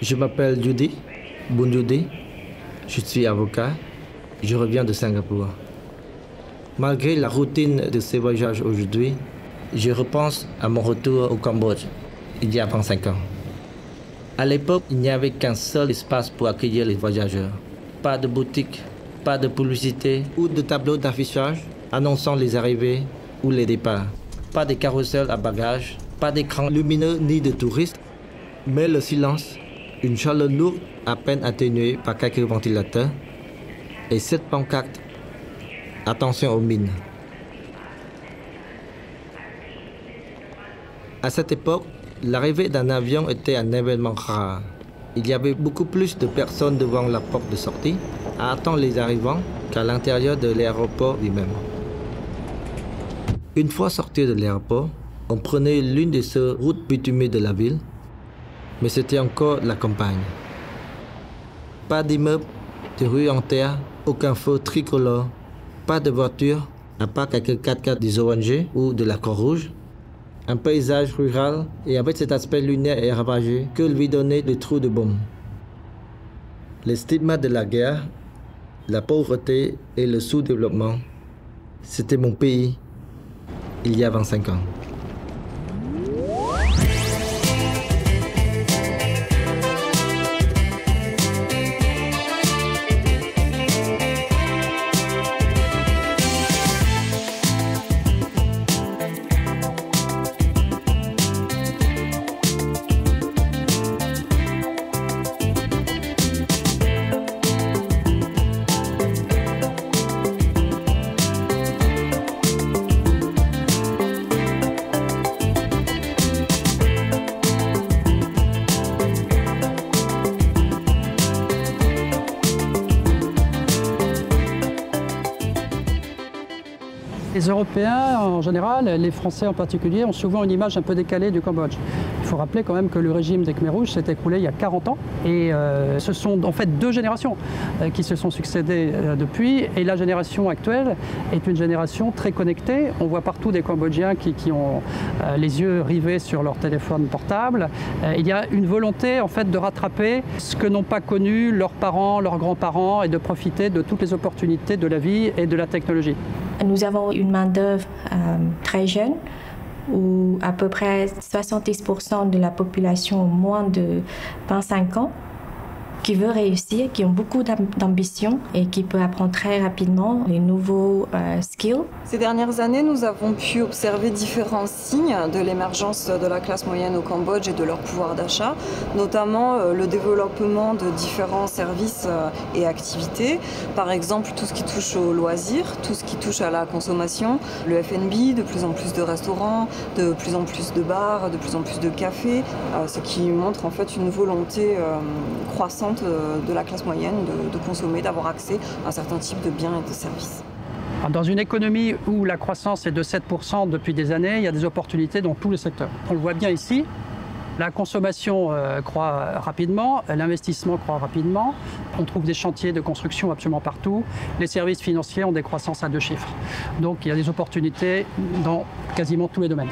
Je m'appelle Judy, Bunjudi, je suis avocat, je reviens de Singapour. Malgré la routine de ces voyages aujourd'hui, je repense à mon retour au Cambodge, il y a 25 ans. À l'époque, il n'y avait qu'un seul espace pour accueillir les voyageurs. Pas de boutique, pas de publicité ou de tableau d'affichage annonçant les arrivées ou les départs. Pas de carrousel à bagages, pas d'écran lumineux ni de touristes, mais le silence, une chaleur lourde à peine atténuée par quelques ventilateurs et cette pancarte « Attention aux mines ». À cette époque, l'arrivée d'un avion était un événement rare. Il y avait beaucoup plus de personnes devant la porte de sortie à attendre les arrivants qu'à l'intérieur de l'aéroport lui-même. Une fois sorti de l'aéroport, on prenait l'une des seules routes bitumées de la ville, mais c'était encore la campagne. Pas d'immeubles, de rues en terre, aucun feu tricolore, pas de voitures, à part quelques 4x4 des ONG ou de la Croix-Rouge. Un paysage rural et avec cet aspect lunaire et ravagé que lui donnaient les trous de bombes. Les stigmates de la guerre, la pauvreté et le sous-développement, c'était mon pays il y a 25 ans. Les Européens en général, les Français en particulier, ont souvent une image un peu décalée du Cambodge. Il faut rappeler quand même que le régime des Khmers rouges s'est écroulé il y a 40 ans et ce sont en fait deux générations qui se sont succédées depuis et la génération actuelle est une génération très connectée. On voit partout des Cambodgiens qui ont les yeux rivés sur leur téléphone portable. Il y a une volonté en fait de rattraper ce que n'ont pas connu leurs parents, leurs grands-parents et de profiter de toutes les opportunités de la vie et de la technologie. Nous avons une main-d'œuvre très jeune, où à peu près 70% de la population moins de 25 ans qui veut réussir, qui ont beaucoup d'ambition et qui peut apprendre très rapidement les nouveaux skills. Ces dernières années, nous avons pu observer différents signes de l'émergence de la classe moyenne au Cambodge et de leur pouvoir d'achat, notamment le développement de différents services et activités. Par exemple, tout ce qui touche aux loisirs, tout ce qui touche à la consommation, le F&B, de plus en plus de restaurants, de plus en plus de bars, de plus en plus de cafés, ce qui montre en fait une volonté croissante de la classe moyenne de consommer, d'avoir accès à un certain type de biens et de services. Dans une économie où la croissance est de 7% depuis des années, il y a des opportunités dans tous les secteurs. On le voit bien ici, la consommation croît rapidement, l'investissement croît rapidement, on trouve des chantiers de construction absolument partout, les services financiers ont des croissances à 2 chiffres. Donc il y a des opportunités dans quasiment tous les domaines.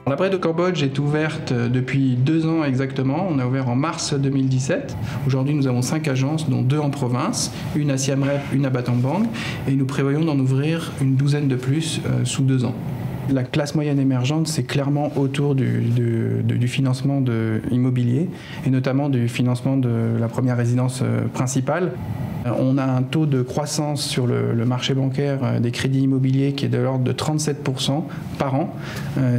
La Bride au Cambodge est ouverte depuis 2 ans exactement. On a ouvert en mars 2017. Aujourd'hui, nous avons 5 agences, dont 2 en province, une à Siem Reap, une à Battambang, et nous prévoyons d'en ouvrir une douzaine de plus sous 2 ans. La classe moyenne émergente, c'est clairement autour du financement immobilier et notamment du financement de la première résidence principale. On a un taux de croissance sur le marché bancaire des crédits immobiliers qui est de l'ordre de 37% par an,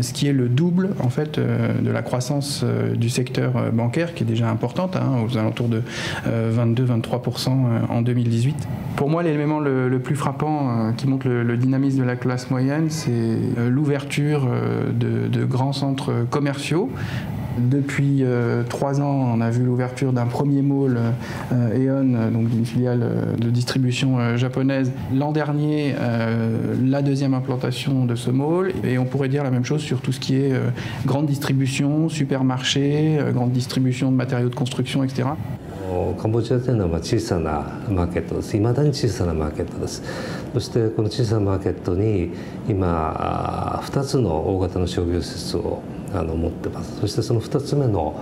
ce qui est le double en fait de la croissance du secteur bancaire qui est déjà importante, aux alentours de 22-23% en 2018. Pour moi, l'élément le plus frappant qui montre le dynamisme de la classe moyenne, c'est l'ouverture de grands centres commerciaux. Depuis 3 ans, on a vu l'ouverture d'un premier mall Aeon, donc d'une filiale de distribution japonaise. L'an dernier, la deuxième implantation de ce mall. Et on pourrait dire la même chose sur tout ce qui est grande distribution, supermarché, grande distribution de matériaux de construction, etc. カンボジアというのは小さなマーケットです。未だに小さなマーケットです。そしてこの小さなマーケットに今2つの大型の商業施設を持ってます。そしてその2つ目の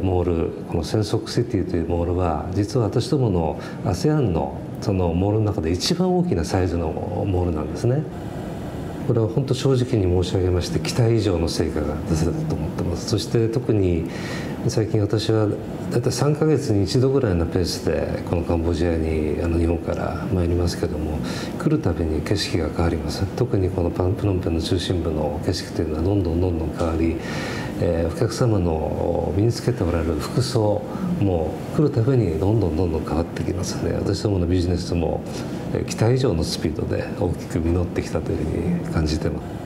モール、このセンソックシティというモールは実は私どもの ASEAN のそのモールの中で一番大きなサイズのモールなんですね。これは本当正直に申し上げまして期待以上の成果が出せたと思ってます。そして特に最近私はだいたい3ヶ月に1度ぐらいのペースでこのカンボジアに日本から参りますけども、来るたびに景色が変わります。特にこのプノンペンの中心部の景色というのはどんどん変わり、お客様の身につけておられる服装も来るたびにどんどん変わってきますので、私どものビジネスも期待以上のスピードで大きく実ってきたというふうに感じています。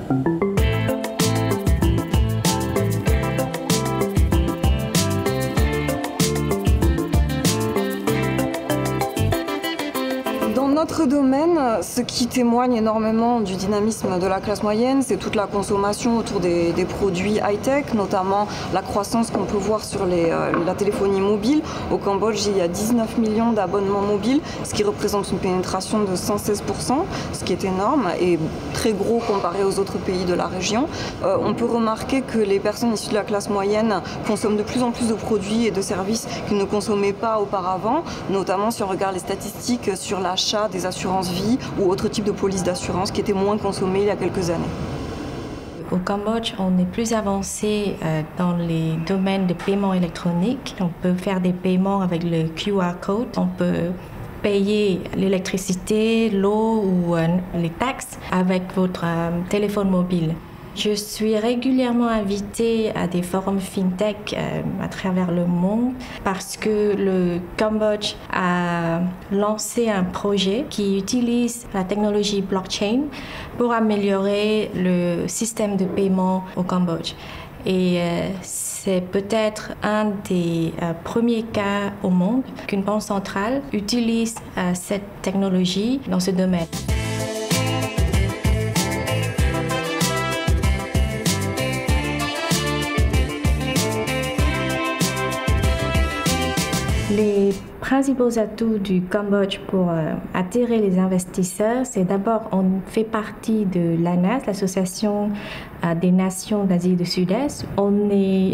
Notre domaine, ce qui témoigne énormément du dynamisme de la classe moyenne, c'est toute la consommation autour des produits high-tech, notamment la croissance qu'on peut voir sur la téléphonie mobile. Au Cambodge, il y a 19 millions d'abonnements mobiles, ce qui représente une pénétration de 116%, ce qui est énorme et très gros comparé aux autres pays de la région. On peut remarquer que les personnes issues de la classe moyenne consomment de plus en plus de produits et de services qu'ils ne consommaient pas auparavant, notamment si on regarde les statistiques sur l'achat des assurances vie ou autres types de polices d'assurance qui étaient moins consommées il y a quelques années. Au Cambodge, on est plus avancé dans les domaines de paiement électronique. On peut faire des paiements avec le QR code. On peut payer l'électricité, l'eau ou les taxes avec votre téléphone mobile. Je suis régulièrement invitée à des forums FinTech à travers le monde parce que le Cambodge a lancé un projet qui utilise la technologie blockchain pour améliorer le système de paiement au Cambodge. Et c'est peut-être un des premiers cas au monde qu'une banque centrale utilise cette technologie dans ce domaine. Les principaux atouts du Cambodge pour attirer les investisseurs, c'est d'abord on fait partie de l'ANAS, l'Association des Nations d'Asie du Sud-Est.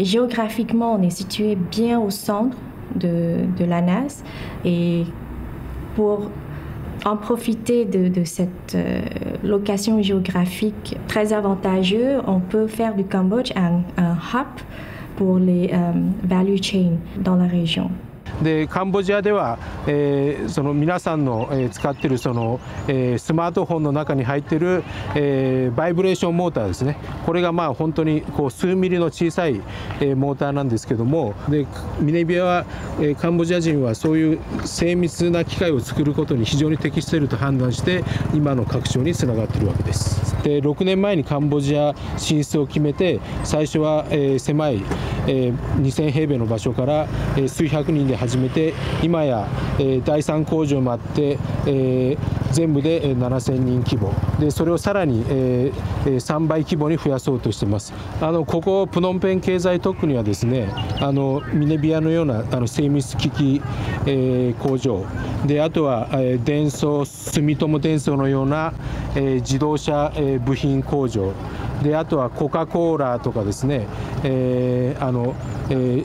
Géographiquement, on est situé bien au centre de l'ANAS et pour en profiter de cette location géographique très avantageuse, on peut faire du Cambodge un hub pour les value chains dans la région. でカンボジアでは、その皆さんの、使っているその、スマートフォンの中に入っている、バイブレーションモーターですね。これがまあ本当にこう数ミリの小さい、モーターなんですけども、でミネビアは、カンボジア人はそういう精密な機械を作ることに非常に適していると判断して今の拡張につながっているわけです。で6年前にカンボジア進出を決めて最初は、狭い、2000平米の場所から、数百人で始めて今や、第3工場もあって、全部で7000人規模でそれをさらに、3倍規模に増やそうとしています。ここプノンペン経済特区にはですねミネビアのような精密機器、工場であとは、デンソー住友電装のような、自動車、部品工場であとはコカ・コーラとかですね、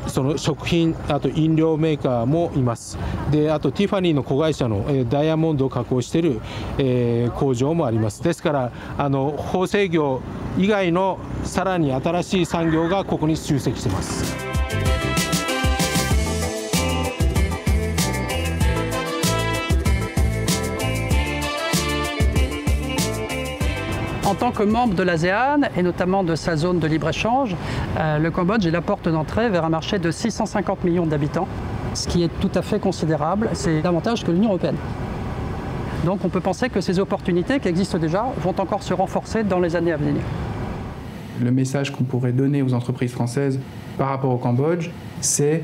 その食品あと飲料メーカーもいます。であとティファニーの子会社の、ダイヤモンドを加工している、工場もあります。ですから縫製業以外のさらに新しい産業がここに集積しています。En tant que membre de l'ASEAN et notamment de sa zone de libre-échange, le Cambodge est la porte d'entrée vers un marché de 650 millions d'habitants, ce qui est tout à fait considérable. C'est davantage que l'Union européenne. Donc on peut penser que ces opportunités qui existent déjà vont encore se renforcer dans les années à venir. Le message qu'on pourrait donner aux entreprises françaises par rapport au Cambodge, c'est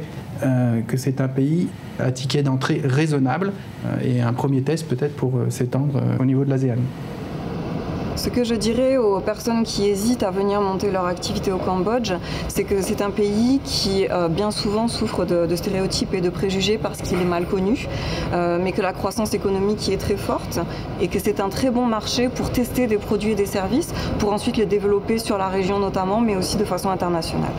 que c'est un pays à ticket d'entrée raisonnable et un premier test peut-être pour s'étendre au niveau de l'ASEAN. Ce que je dirais aux personnes qui hésitent à venir monter leur activité au Cambodge, c'est que c'est un pays qui bien souvent souffre de stéréotypes et de préjugés parce qu'il est mal connu, mais que la croissance économique y est très forte et que c'est un très bon marché pour tester des produits et des services, pour ensuite les développer sur la région notamment, mais aussi de façon internationale.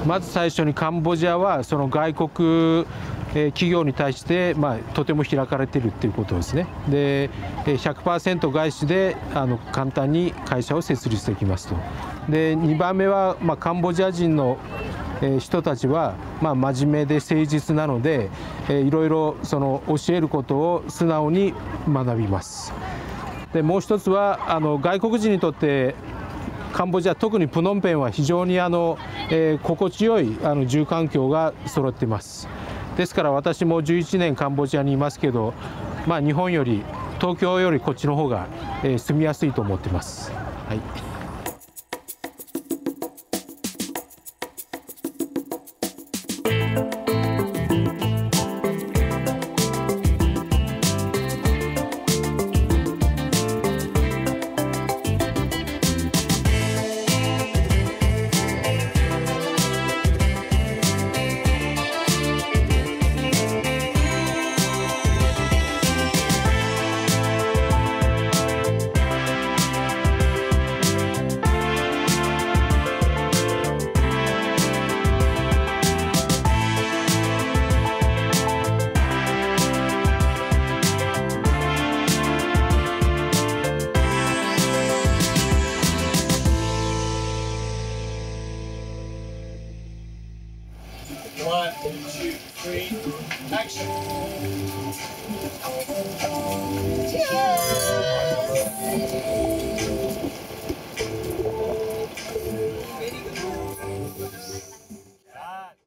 まず最初にカンボジアはその外国企業に対して、とても開かれているということですね。で 100% 外資で簡単に会社を設立できますと。で2番目は、カンボジア人の人たちは、真面目で誠実なので、いろいろその教えることを素直に学びます。でもう一つは外国人にとってカンボジア、特にプノンペンは非常に心地よい住環境が揃っています。ですから私も11年カンボジアにいますけど、日本より東京よりこっちの方が住みやすいと思っています。はい。One, two, three, action! Cheers!